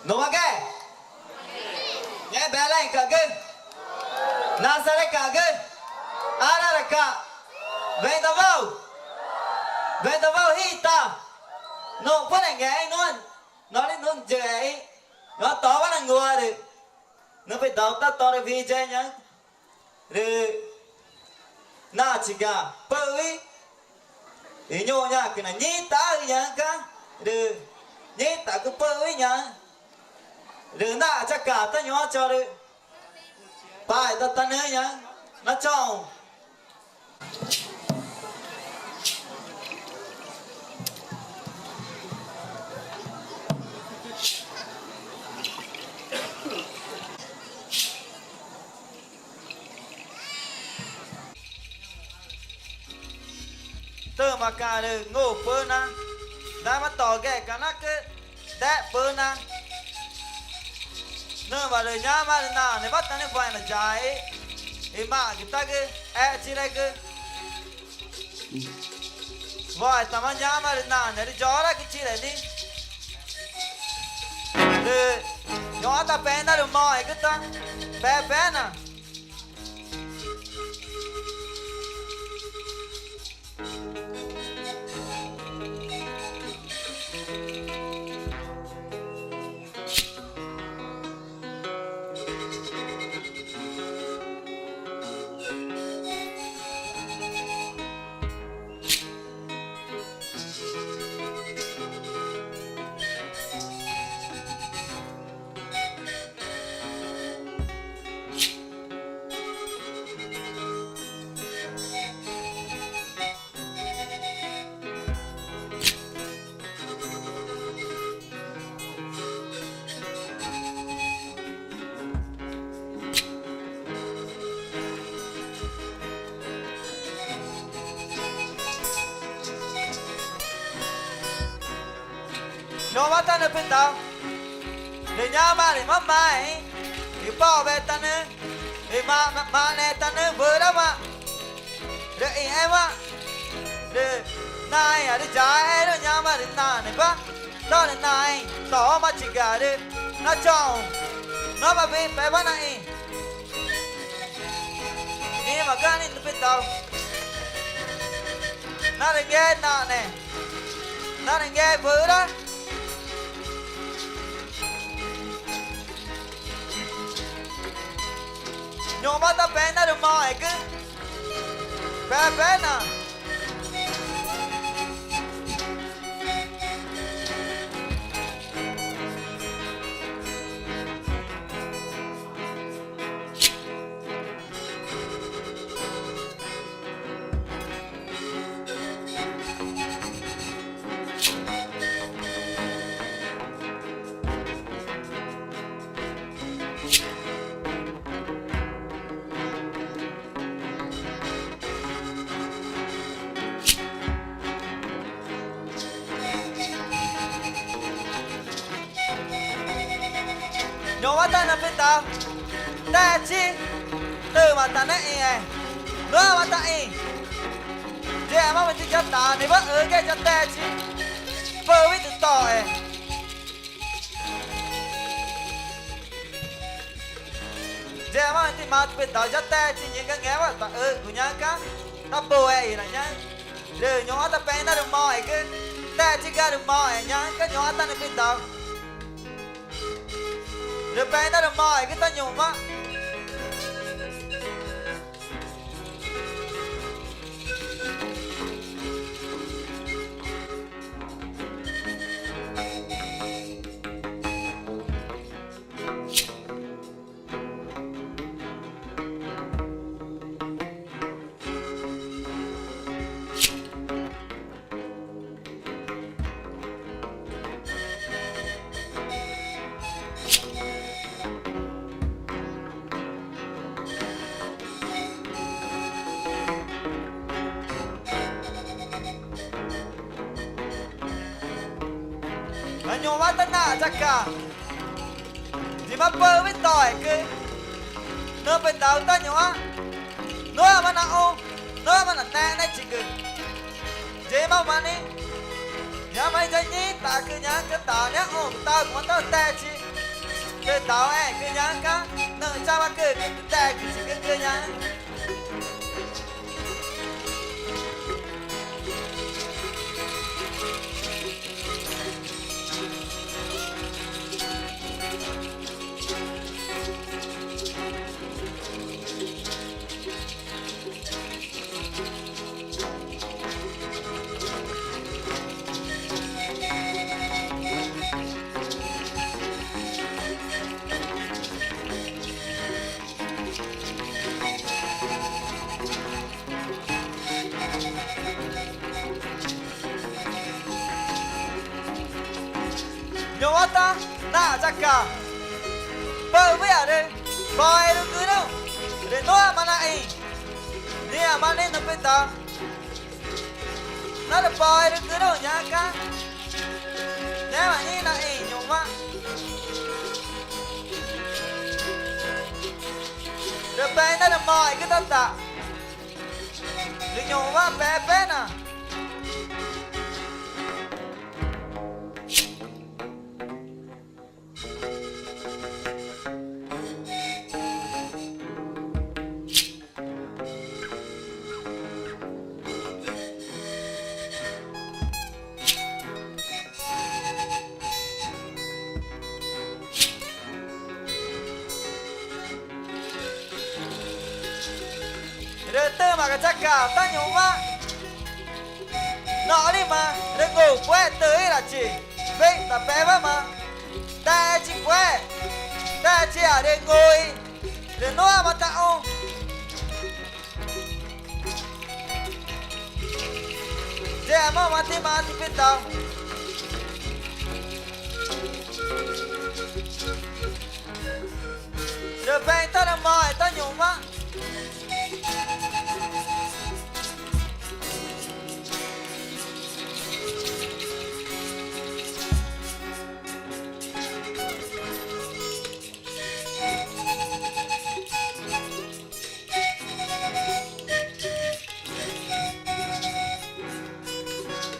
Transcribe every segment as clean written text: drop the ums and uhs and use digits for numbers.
Nó mà cái nhé bé lại cả cái na sa lại cả cái ara lại cả về tao vào hita nó phát này nghe luôn nó đến luôn chơi nó to bắt là ngua đi nó phải đào ta to để vi chơi nhá rồi na chỉ cả bơi ý nhô nha cái này nhí ta nhá cả rồi nhí ta cứ bơi nhá rồi na chắc cả ta nhỏ cho đi bài ta ta nữa nhá nó trong tơ mà cả được ngô phơ na đã mà tỏ ghẻ cả nát cái đẻ phơ na nơ mà đời nhá mà na này bắt ta này phải là trái mà kita cái chỉ đây cái vài tao mà nhá mà na này đi gió ra cái chi này đi rồi gió ta bén ta được mỏi cái ta bén à nó bắt ta được bên tao để nhá mà để mắm mai để bỏ về ta nữa để mà này ta nữa vừa đó mà để em á để này à để trái đó nhá mà để ta này bác đó là này tỏ mà chỉ cả đi nó tròn nó mà về bé bác này đi mà cái này bên tao nó để nghe nọ này nó để nghe vừa đó nhô bắt ta bé nó được mỏi cứ bé nè nhô bắt ta nằm bên tao ta chi từ mà ta này nữa mà ta dễ mà mình chỉ cho ta này bắt ở cái cho ta chi phơi với tự tỏ dễ mà mình chỉ mà bên tao cho ta chi những cái nghe mà ta của nhá cá ta bồ là nhá rồi nhô ta bên ta được mỏi cái ta chỉ ra được mỏi nhá cái nhô ta này bên tao rồi bé ta được mỏi cái ta nhổm á nhô bắt ta nạ chắc cả thì mà bơ với tỏi cái nó bên tao ta nhô á nó mà nạ nó mà nạ nè này chỉ cứ dễ mà đi nhá mày chơi nhí ta cứ nhá cái tao nhá ta cũng tao tè chi cứ tao ai cứ nhang cá nợ cha ba cứ tè cứ chỉ cứ nhang Nyota na jaka bơ với à đây boy nó cứ đâu để nó mà lại đi à mà lên nó bên ta nó là boy nó cứ đâu nhá cá nếu mà như này nhung quá được bên đó là mỏi cái tất tạ được nhung quá bé bé nè rồi tư mà cái chắc cả ta nhung quá nó đi mà rồi ngủ quê tới là chỉ vậy ta bé quá mà ta chỉ quê ta chỉ ở đây ngồi để nó mà tạo để mà thì biết tao rồi bên ta là mỏi ta nhung quá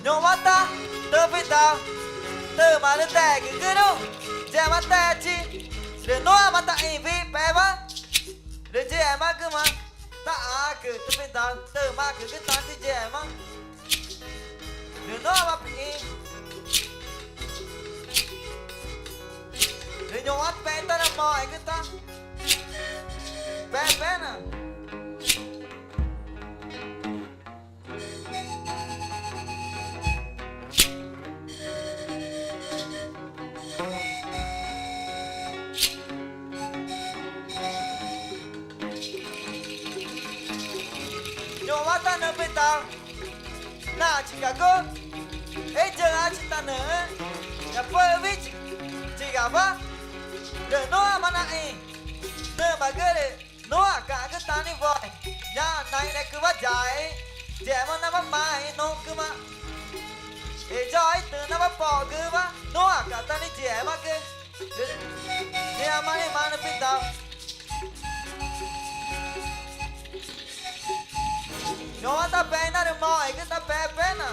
nhung mắt ta tớ biết tao tớ mà nó tè cứ đâu để mà tè chi để nó mà tại vì bé quá để chị em cứ mà ta cứ tớ biết tao tớ mà cứ tao thì chị em để nó mà bị để nhung mắt bé ta là mỏi cái ta bé bé nè nhung mắt ta nữa bên tao na chỉ cả cô ấy chờ ai chỉ ta nữa nhà phơi với chỉ cả vợ để nó mà lại để mà cái này nó cả cái ta đi vội nhà này cứ bắt dài trẻ mà nó bắt mai nó cứ mà để cho ấy từ nó bắt bỏ cứ mà nó cả ta đi trẻ mà cứ nhà mà nó biết tao nó ta bé nó được mỏi cái ta bé bé nè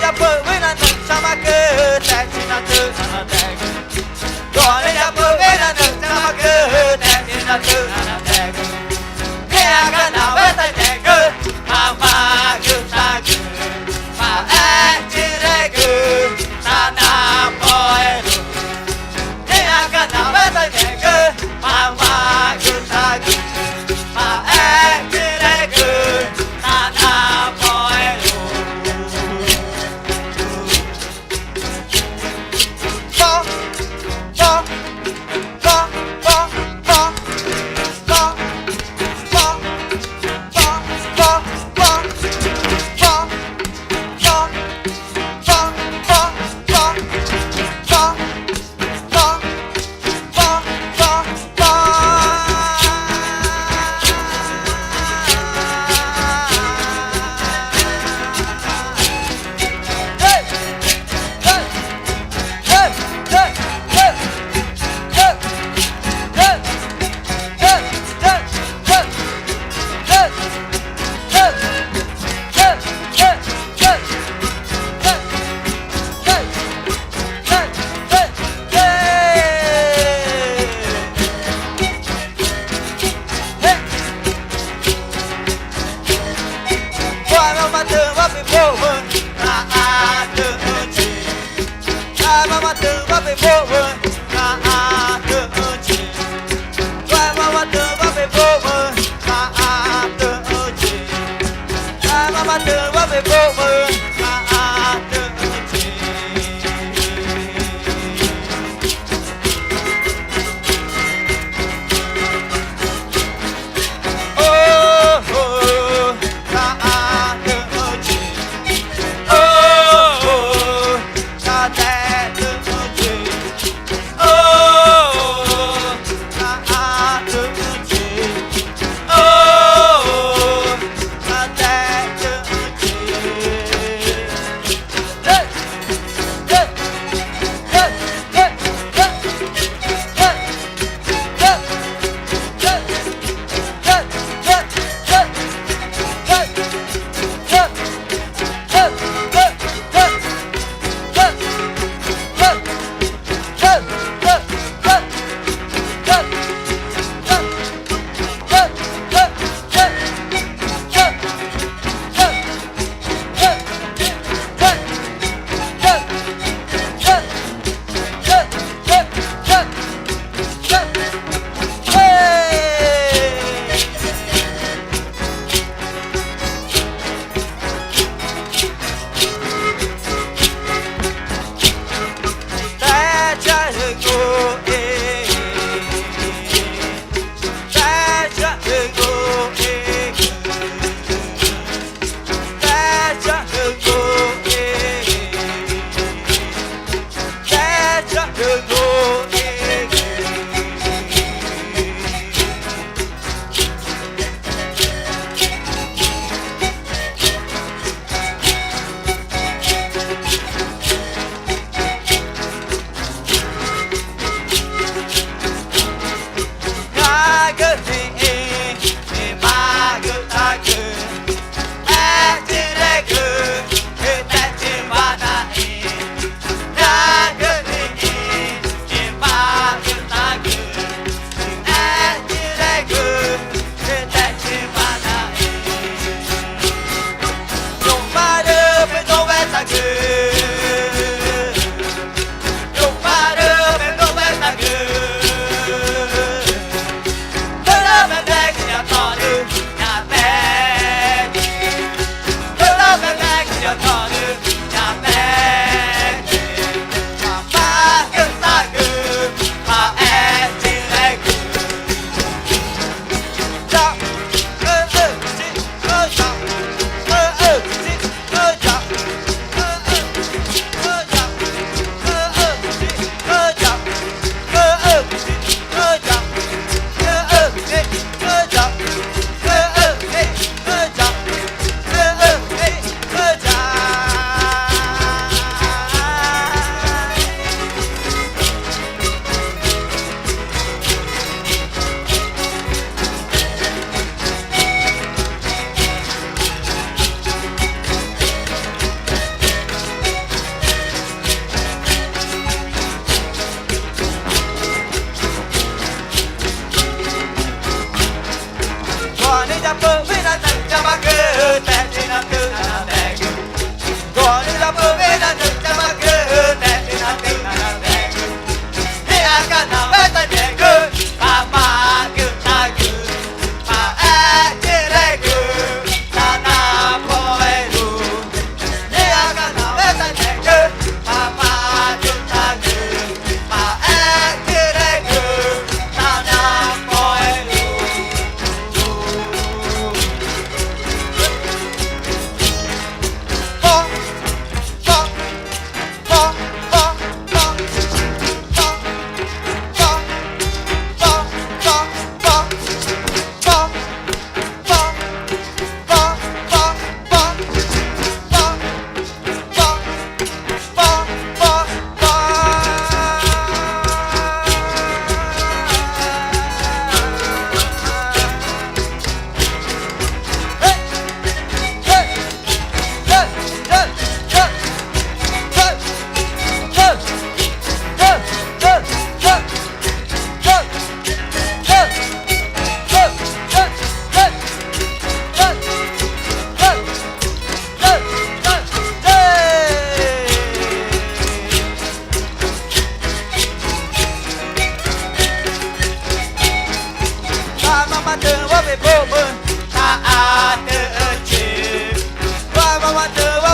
ya bơ với là nâng sao mà cứ đẹp chỉ là từ là đẹp gọi lên ya bơ với là nâng sao mà cứ đẹp chỉ là từ là đẹp nghe cái nào với tay đẹp cứ mà cứ ta cứ mà em chỉ để cứ ta nam boy nghe cái nào với tay đẹp cứ mà cứ ta cứ mà em chỉ để cứ ta nam boy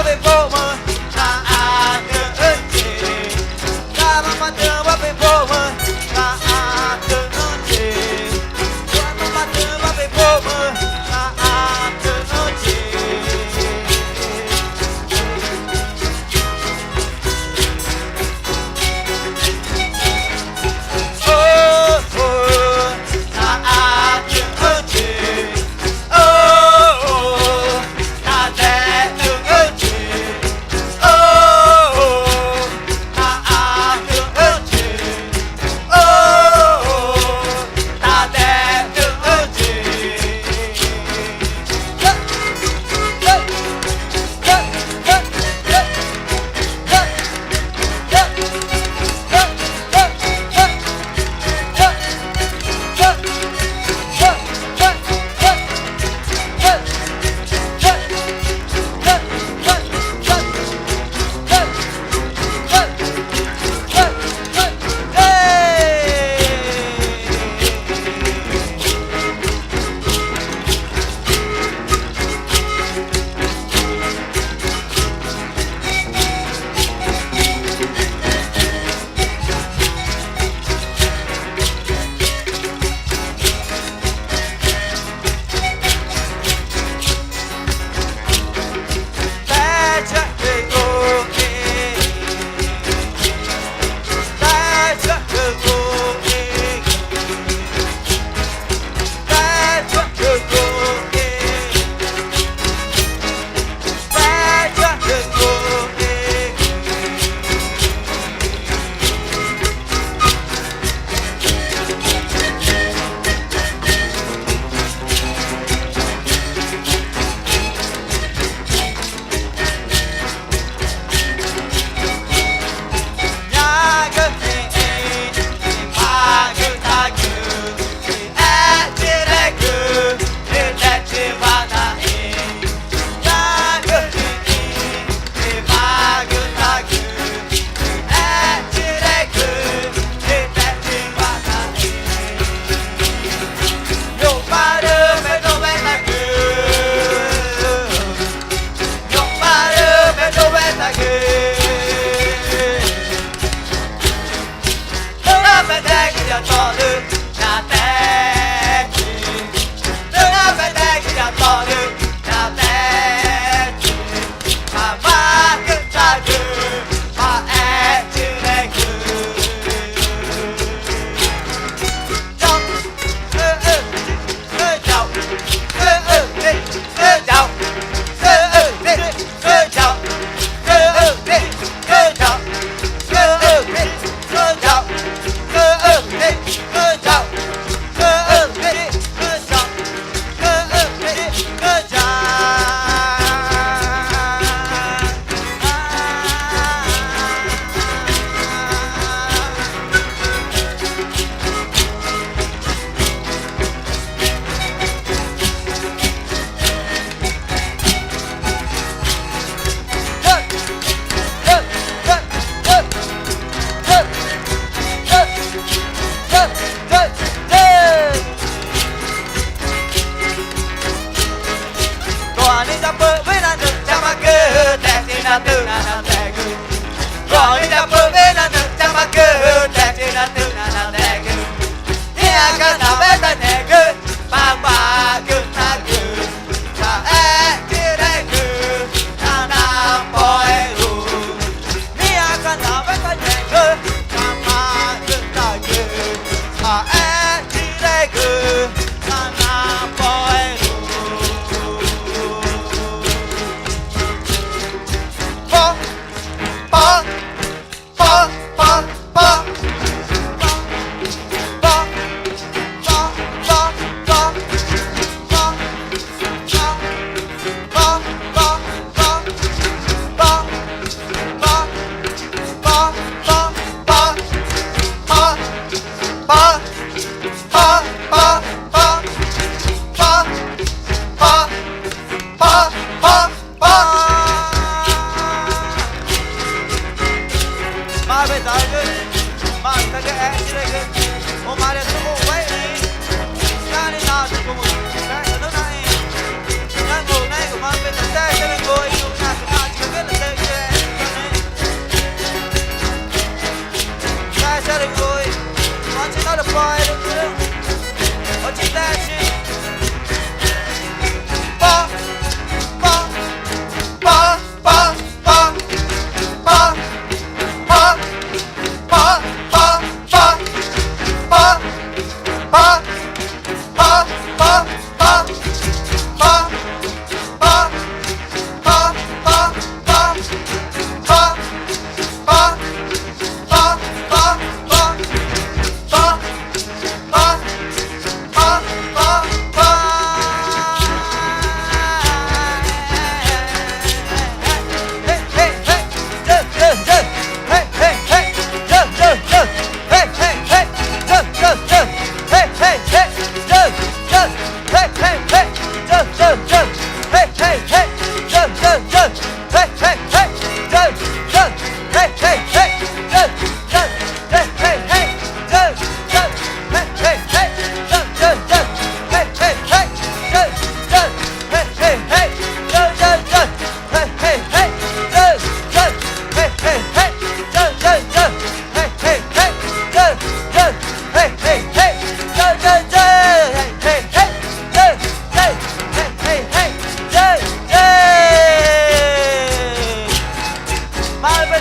về bộ mơ là tự ơn chị ta mà tự về bộ mơ là tự ơn chị ta mà tự về bộ mơ là tự ơn chị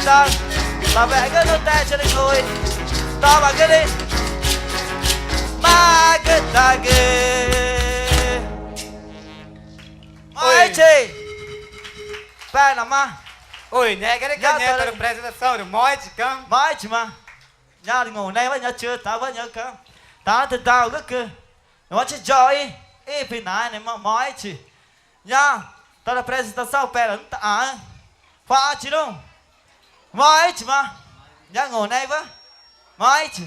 bây giờ bà mẹ cứ nút tay cho đi ngồi to bà cứ đi ba cứ ta kì ôi chị ba làm mà ôi nè cái đấy cái nè tôi presentação được mỗi chỉ căng mấy chị mà nhà đi ngồi này với nhà chưa tao với nhà cơm tao thì tao cứ cứ nó chỉ joy e pin này mà mấy chị nha tao là presentação pe là ta pha chị đâu mấy chị mà nhà ngồi này với mấy chị